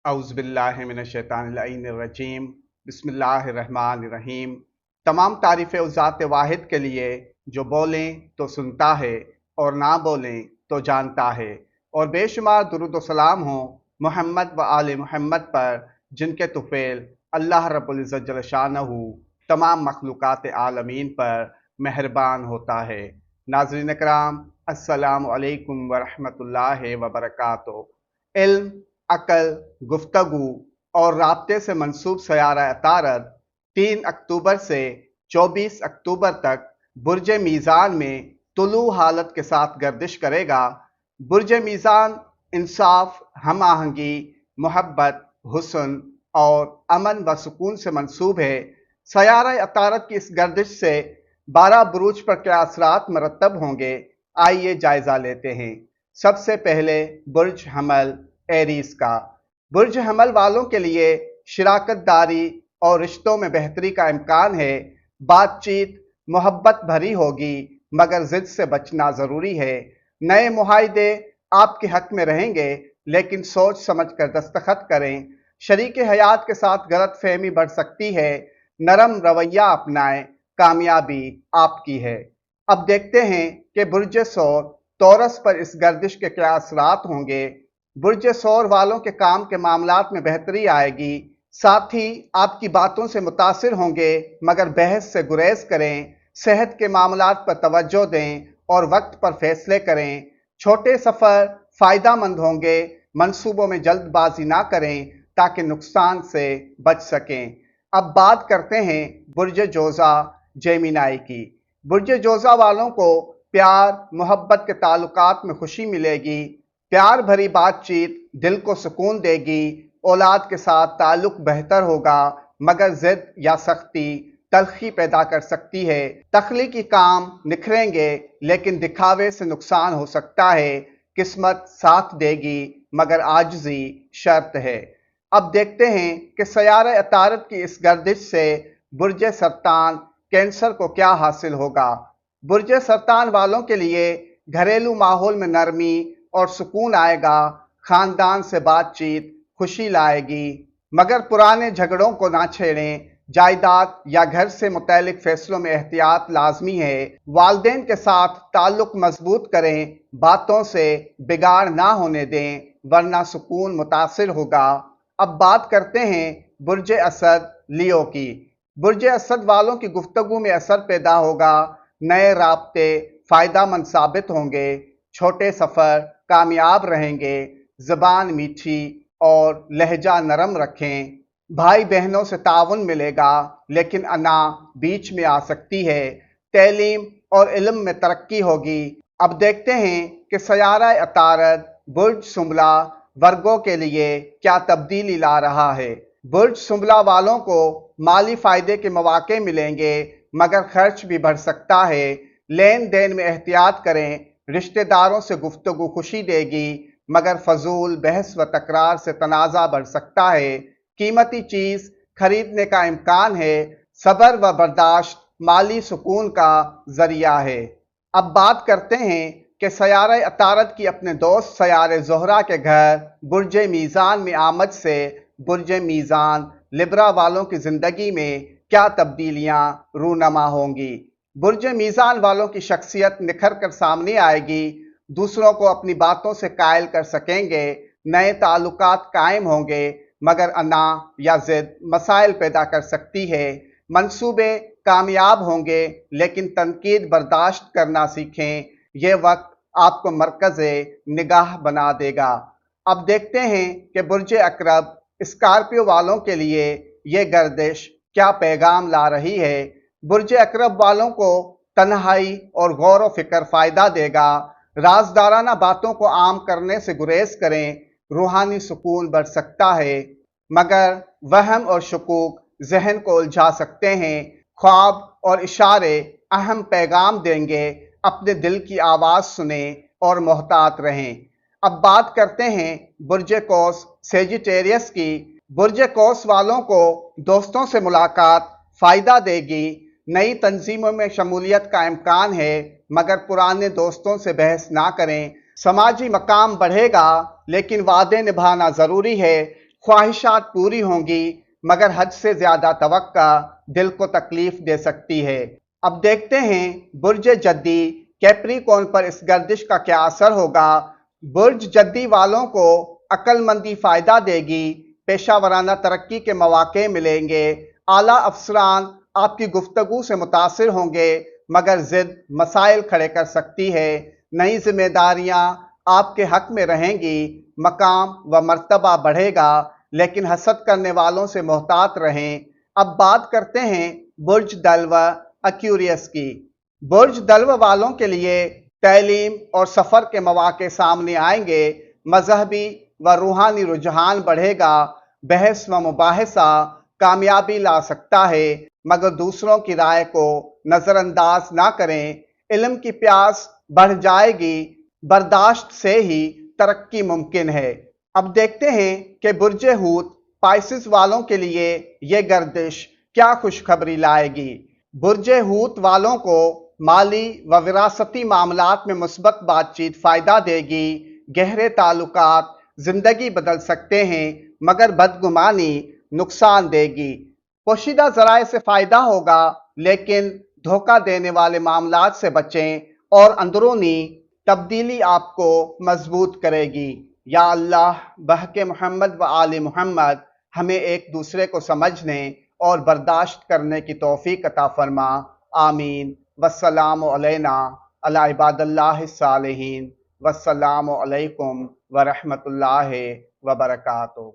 औज़ुबिल्लाहिमिनश्शैतानिर्रजीम बिस्मिल्लाहिर्रहमानिर्रहीम। तमाम तारीफ़ें उस ज़ात वाहिद के लिए जो बोलें तो सुनता है और ना बोलें तो जानता है, और बेशुमार दुरूद व सलाम हो मोहम्मद व आले मोहम्मद पर जिनके तुफ़ैल अल्लाह रब्बुल इज़्ज़त जल्ल शानहू तमाम मखलूक़ात आलमीन पर मेहरबान होता है। नाज़रीन इकराम, अस्सलामु अलैकुम व रहमतुल्लाहि व बरकातुहू। इल्म, अक़ल, गुफ्तगू और राब्ते से मंसूब सयारा अतारद 3 अक्टूबर से 24 अक्टूबर तक बुर्ज मीज़ान में तुलू हालत के साथ गर्दिश करेगा। बुर्ज मीज़ान इंसाफ, हम आहंगी, मोहब्बत, हुस्न और अमन व सुकून से मंसूब है। सयारा अतारद की इस गर्दिश से 12 बुरूज पर क्या असरात मरतब होंगे, आइए जायज़ा लेते हैं। सबसे पहले बुर्ज हमल एरीज का। बुर्ज हमल वालों के लिए शिराकत दारी और रिश्तों में बेहतरी का इम्कान है। बातचीत मोहब्बत भरी होगी, मगर ज़िद से बचना ज़रूरी है। नए मुआहदे आपके हक में रहेंगे, लेकिन सोच समझ कर दस्तखत करें। शरीक हयात के साथ गलत फहमी बढ़ सकती है। नरम रवैया अपनाएं, कामयाबी आपकी है। अब देखते हैं कि बुर्ज सौर तौरस पर इस गर्दिश के क्या असरात होंगे। बुर्ज सौर वालों के काम के मामलात में बेहतरी आएगी, साथ ही आपकी बातों से मुतासिर होंगे, मगर बहस से गुरेज करें। सेहत के मामलात पर तवज्जो दें और वक्त पर फैसले करें। छोटे सफ़र फ़ायदामंद होंगे, मंसूबों में जल्दबाजी ना करें ताकि नुकसान से बच सकें। अब बात करते हैं बुर्ज जोज़ा जेमिनाई की। बुर्ज जोज़ा वालों को प्यार मोहब्बत के ताल्लुकात में खुशी मिलेगी। प्यार भरी बातचीत दिल को सुकून देगी। औलाद के साथ ताल्लुक बेहतर होगा, मगर ज़िद या सख्ती तलखी पैदा कर सकती है। तख्लीकी काम निखरेंगे, लेकिन दिखावे से नुकसान हो सकता है। किस्मत साथ देगी, मगर आजिज़ी शर्त है। अब देखते हैं कि सयारा अतारद की इस गर्दिश से बुर्ज सरतान कैंसर को क्या हासिल होगा। बुर्ज सरतान वालों के लिए घरेलू माहौल में नरमी और सुकून आएगा। खानदान से बातचीत खुशी लाएगी, मगर पुराने झगड़ों को ना छेड़ें। जायदाद या घर से मुतल्लिक फैसलों में एहतियात लाजमी है। वालिदैन के साथ ताल्लुक मजबूत करें, बातों से बिगाड़ ना होने दें, वरना सुकून मुतासिर होगा। अब बात करते हैं बुर्ज असद लियो की। बुर्ज असद वालों की गुफ्तगू में असर पैदा होगा। नए राब्ते फ़ायदामंद साबित होंगे। छोटे सफ़र कामयाब रहेंगे। ज़बान मीठी और लहजा नरम रखें। भाई बहनों से ताउन मिलेगा, लेकिन अना बीच में आ सकती है। तैलीम और इल्म में तरक्की होगी। अब देखते हैं कि सयारा अतारद बुर्ज सुंबला वर्गों के लिए क्या तब्दीली ला रहा है। बुर्ज सुंबला वालों को माली फ़ायदे के मौके मिलेंगे, मगर खर्च भी बढ़ सकता है। लेन देन में एहतियात करें। रिश्तेदारों से गुफ्तगू खुशी देगी, मगर फजूल बहस व तकरार से तनाज़ा बढ़ सकता है। कीमती चीज़ खरीदने का इम्कान है। सब्र व बर्दाश्त माली सुकून का ज़रिया है। अब बात करते हैं कि सयारा अतारद की अपने दोस्त सयारे ज़ोहरा के घर बुर्ज मीज़ान में आमद से बुर्ज मीज़ान लिब्रा वालों की ज़िंदगी में क्या तब्दीलियाँ रूनमा होंगी। बुर्ज मीज़ान वालों की शख्सियत निखर कर सामने आएगी। दूसरों को अपनी बातों से कायल कर सकेंगे। नए ताल्लुकात कायम होंगे, मगर अना या ज़िद मसाइल पैदा कर सकती है। मंसूबे कामयाब होंगे, लेकिन तनकीद बर्दाश्त करना सीखें। यह वक्त आपको मरकज़ निगाह बना देगा। अब देखते हैं कि बुर्ज अकरब स्कॉर्पियो वालों के लिए ये गर्दिश क्या पैगाम ला रही है। बुर्ज अकरब वालों को तन्हाई और गौर व फिक्र फ़ायदा देगा। राजदाराना बातों को आम करने से गुरेज करें। रूहानी सुकून बढ़ सकता है, मगर वहम और शकूक जहन को उलझा सकते हैं। ख्वाब और इशारे अहम पैगाम देंगे। अपने दिल की आवाज़ सुने और मोहतात रहें। अब बात करते हैं बुर्ज कौस सेजिटेरियस की। बुर्ज कौस वालों को दोस्तों से मुलाकात फ़ायदा देगी। नई तंजीमों में शमूलियत का इम्कान है, मगर पुराने दोस्तों से बहस ना करें। समाजी मकाम बढ़ेगा, लेकिन वादे निभाना ज़रूरी है। ख्वाहिशात पूरी होंगी, मगर हद से ज़्यादा तवक्का दिल को तकलीफ दे सकती है। अब देखते हैं बुर्ज जद्दी कैप्रिकॉर्न पर इस गर्दिश का क्या असर होगा। बुर्ज जद्दी वालों को अक्लमंदी फ़ायदा देगी, पेशा वराना तरक्की के मौके मिलेंगे, आला अफसरान आपकी गुफ्तगू से मुतासिर होंगे, मगर ज़िद मसाइल खड़े कर सकती है। नई जिम्मेदारियां आपके हक में रहेंगी, मकाम व मर्तबा बढ़ेगा, लेकिन हसद करने वालों से मोहतात रहें। अब बात करते हैं बुर्ज दल्व एक्यूरियस की। बुर्ज दल्व वालों के लिए तालीम और सफ़र के मौके सामने आएंगे, मजहबी व रूहानी रुझान बढ़ेगा, बहस व मुबाहसा कामयाबी ला सकता है, मगर दूसरों की राय को नज़रअंदाज ना करें। इल्म की प्यास बढ़ जाएगी, बर्दाश्त से ही तरक्की मुमकिन है। अब देखते हैं कि बुर्ज हूत पाइसिस वालों के लिए ये गर्दिश क्या खुशखबरी लाएगी। बुर्ज हूत वालों को माली व विरासती मामलात में मुस्बत बातचीत फ़ायदा देगी, गहरे ताल्लुकात ज़िंदगी बदल सकते हैं, मगर बदगुमानी नुकसान देगी। पोशीदा ज़राए से फ़ायदा होगा, लेकिन धोखा देने वाले मामलात से बचें और अंदरूनी तब्दीली आपको मजबूत करेगी। या अल्लाह बहके मोहम्मद व आले मोहम्मद हमें एक दूसरे को समझने और बर्दाश्त करने की तौफीक अता फरमा। आमीन। वस्सलामु अलैना अला इबादिल्लाहिस सालिहीन। वस्सलामु अलैकुम व रहमतुल्लाहि व बरकातुहू।